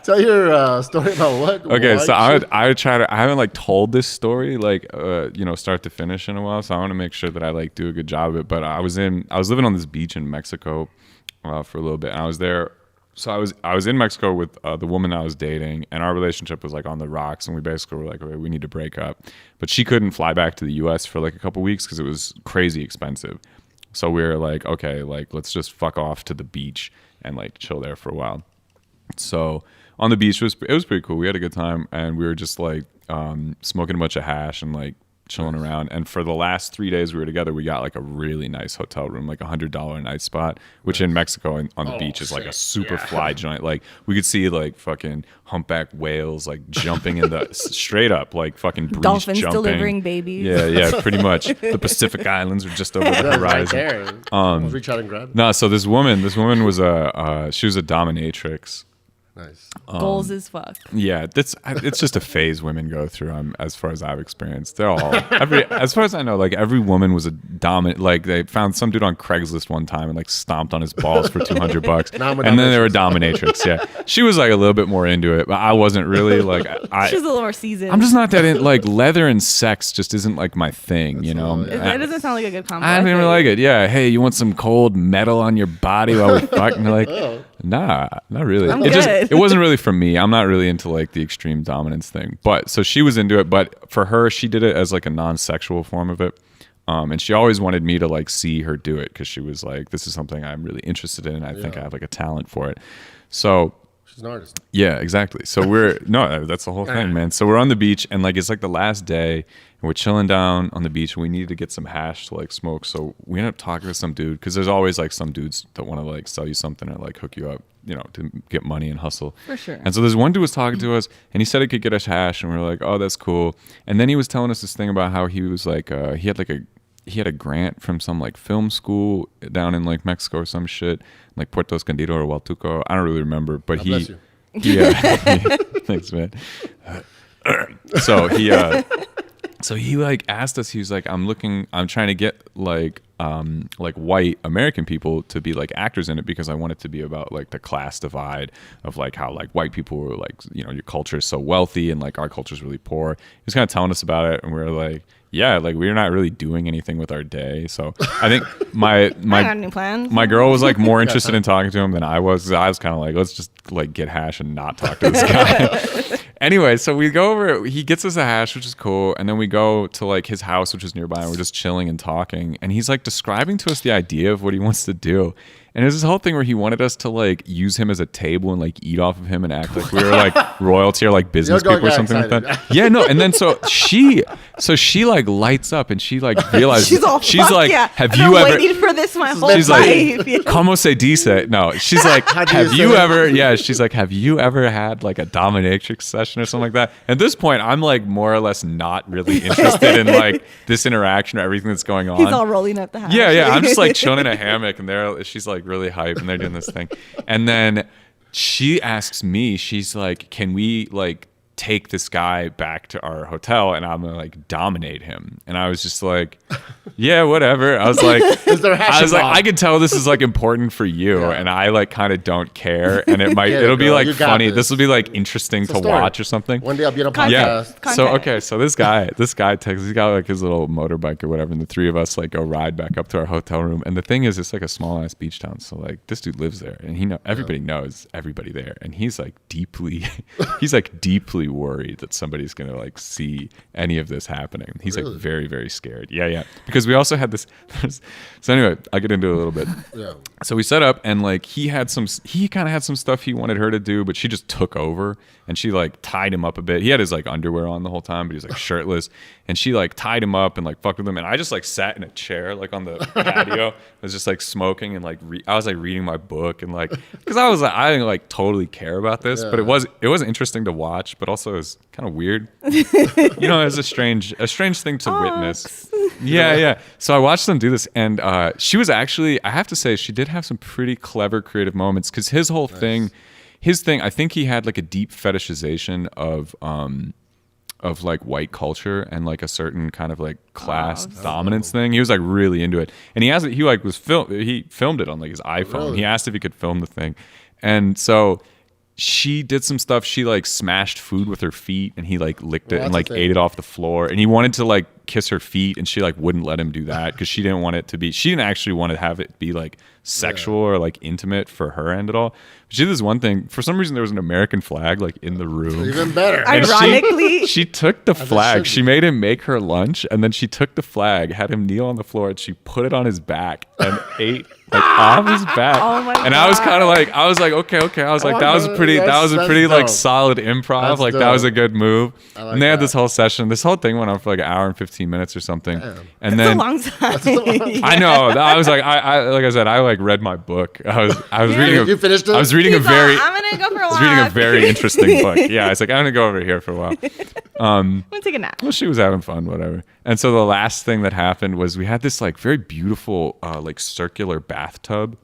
Tell your story about what? Okay, White so shit? I try to. I haven't like told this story like start to finish in a while. So I want to make sure that I like do a good job of it. But I was living on this beach in Mexico for a little bit, and I was there. So I was in Mexico with the woman I was dating, and our relationship was like on the rocks, and we basically were like, okay, we need to break up. But she couldn't fly back to the U.S. for like a couple weeks because it was crazy expensive. So we were like, okay, like let's just fuck off to the beach and like chill there for a while. So on the beach, it was pretty cool. We had a good time, and we were just like smoking a bunch of hash and like chilling around. And for the last 3 days we were together, we got like a really nice hotel room, like $100 a night spot, which in Mexico on the beach is like a super fly joint. Like we could see like fucking humpback whales like jumping in the straight up like fucking breach dolphins jumping. Delivering babies. Yeah, pretty much. The Pacific Islands are just over the horizon. Right there. Reach out and grab it. No, so this woman was she was a dominatrix. Nice. Goals as fuck. Yeah, it's just a phase women go through. As far as I've experienced, they're all as far as I know, like every woman was a dominant. Like they found some dude on Craigslist one time and like stomped on his balls for $200, and then they were a dominatrix. Yeah, she was like a little bit more into it, but I wasn't really like. She was a little more seasoned. I'm just not that in, like leather and sex just isn't like my thing, you know. It doesn't sound like a good combo. I didn't really like it. Yeah, hey, you want some cold metal on your body while we fuck? And they're like, nah, not really. I'm good. It wasn't really for me. I'm not really into like the extreme dominance thing. But so she was into it, but for her, she did it as like a non-sexual form of it. And she always wanted me to like see her do it because she was like, this is something I'm really interested in. And I think I have like a talent for it. So she's an artist. yeah, exactly. So that's the whole thing, man. So we're on the beach and like it's like the last day and we're chilling down on the beach and we needed to get some hash to like smoke. So we ended up talking to some dude because there's always like some dudes that want to like sell you something or like hook you up, you know, to get money and hustle. For sure. And so this one dude was talking to us and he said he could get us hash and we were like, oh, that's cool. And then he was telling us this thing about how he was like, he had a grant from some like film school down in like Mexico or some shit, like Puerto Escondido or Hualtuco. I don't really remember, but bless you. yeah, thanks, man. So he like asked us, he was like, I'm trying to get like white American people to be like actors in it because I want it to be about like the class divide of like how like white people were like, you know, your culture is so wealthy and like our culture is really poor. He was kind of telling us about it and we were like, yeah, like we're not really doing anything with our day. So I think my any plans. my girl was like more interested in talking to him than I was. I was kind of like, let's just like get hash and not talk to this guy. Anyway, so we go over, he gets us a hash, which is cool. And then we go to like his house, which is nearby. And we're just chilling and talking. And he's like describing to us the idea of what he wants to do. And there's this whole thing where he wanted us to like use him as a table and like eat off of him and act like we were like royalty or like business people or something like that. Yeah, no. And then so she like lights up and she like realizes she's like, yeah. have I've you been ever? waiting for this my whole She's life. like, como se dice? No, she's like, have you ever? Yeah, she's like, have you ever had like a dominatrix session or something like that? At this point, I'm like more or less not really interested in like this interaction or everything that's going on. He's all rolling up the house. Yeah. I'm just like chilling in a hammock and she's like really hype and they're doing this thing. And then she asks me, she's like, can we like take this guy back to our hotel and I'm gonna like dominate him? And I was just like, yeah, whatever. I was like, I could tell this is like important for you, and I like kind of don't care, and it'll be like funny. This will be like interesting to watch or something. One day I'll be on a podcast. Yeah. So this guy texts. He's got like his little motorbike or whatever, and the three of us like go ride back up to our hotel room. And the thing is, it's like a small ass beach town, so like this dude lives there, and everybody knows everybody there, and he's like deeply worried that somebody's gonna like see any of this happening. He's like very, very scared. Yeah. Because we also had this. So anyway, I'll get into it a little bit. Yeah. So we set up and like he kind of had some stuff he wanted her to do, but she just took over and she like tied him up a bit. He had his like underwear on the whole time, but he was like shirtless, and she like tied him up and like fucked with him. And I just like sat in a chair like on the patio. I was just like smoking and like I was like reading my book and like because I didn't like totally care about this, but it was interesting to watch, but also it was kind of weird. You know, it was a strange thing to witness. Yeah. So I watched them do this, and she was actually, I have to say, she did have some pretty clever creative moments because his whole thing, I think he had like a deep fetishization of like white culture and like a certain kind of like class dominance thing. He was like really into it, and he filmed it on like his iPhone. Really? He asked if he could film the thing, and so she did some stuff. She like smashed food with her feet, and he like licked it and that's like a thing. ate it off the floor. And he wanted to like kiss her feet, and she like wouldn't let him do that because she didn't want it to be. She didn't actually want to have it be like sexual or like intimate for her end at all. But she did this one thing. For some reason, there was an American flag like in the room. Even better. I- And Ironically- she took the flag. should She be. made him make her lunch, and then she took the flag, had him kneel on the floor, and she put it on his back and ate like off his back. Oh my and I was God. kind of like, I was like, okay. I was like, Oh, that was no, pretty. That that's- was a that's pretty like dope. solid improv. That's Like that was a dope. good move. like and they had that. this whole session. This whole thing went on for like an hour and 15 minutes or something. And It's then a long time. I know. I was like, I like I said, I like read my book. I was reading. You finished it? I was reading a He's very. all, I'm gonna go for a I walk. was reading a very interesting book. Yeah, I was like, I'm gonna go over here for a while. I'm gonna take a nap. Well, she was having fun, whatever. And so the last thing that happened was we had this like very beautiful like circular bathtub,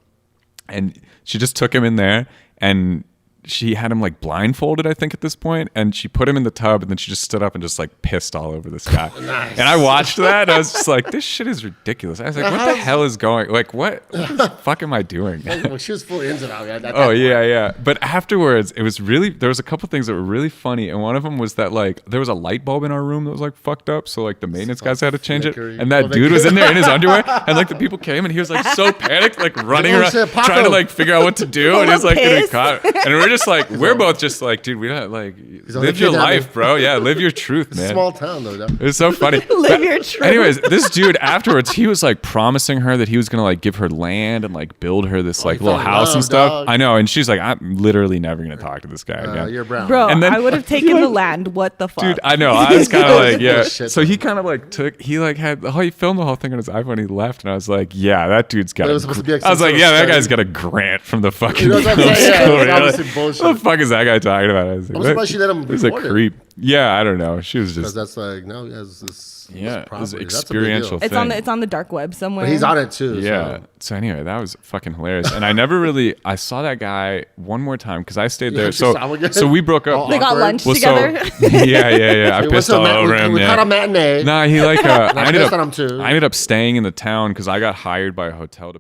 and she just took him in there, and she had him like blindfolded, I think, at this point, and she put him in the tub, and then she just stood up and just like pissed all over this guy. Nice. And I watched that, and I was just like, this shit is ridiculous. I was like, what the hell is going? Like, what the fuck am I doing? Well, she was fully into that. Yeah, Oh yeah. But afterwards, it was really, there was a couple things that were really funny, and one of them was that like there was a light bulb in our room that was like fucked up, so like the maintenance guys had to change it, flickering. and that Oh, dude was in there in his underwear, and like the people came, and he was like so panicked, like running Oh, around shit, Paco. trying to like figure out what to do, and he's like gonna be pissed. caught, and we're just like, we're both just like, dude, we don't like only live your kidnapping. life, bro. Yeah, live your truth, It's a man. small town though. It's so funny. Live your truth. Anyways, this dude afterwards, he was like promising her that he was gonna like give her land and like build her this like he little fell in house and love, stuff. dog. I know, and she's like, I'm literally never gonna talk to this guy again. You're brown. Bro, And then- I would have taken the land. What the fuck? Dude, I know. I was kind of like, yeah. Bullshit, So he kind of like took, he like had, he filmed the whole thing on his iPhone. He left, and I was like, yeah, that dude's got. But it was supposed to be like I was some like, sort yeah, of that study. guy's got a grant from the fucking You know what I'm film saying? Yeah, school. it's You're obviously like, bullshit. what the fuck is that guy talking about? I was like, I'm surprised she let him He's a record it. creep. Yeah, I don't know. She was Because just, that's like no, he has this. yeah, this it was property. That's a big deal. experiential it's on the thing. it's on the dark web somewhere. But he's on it too. Yeah. So anyway, that was fucking hilarious. And I never really, I saw that guy one more time because I stayed there. actually So, saw him again? so we broke up. Oh, They got awkward. lunch Well, together. yeah. I We went pissed to a all over we him. caught Yeah. a matinee. Nah, he like I ended pissed on him up too. I ended up staying in the town because I got hired by a hotel to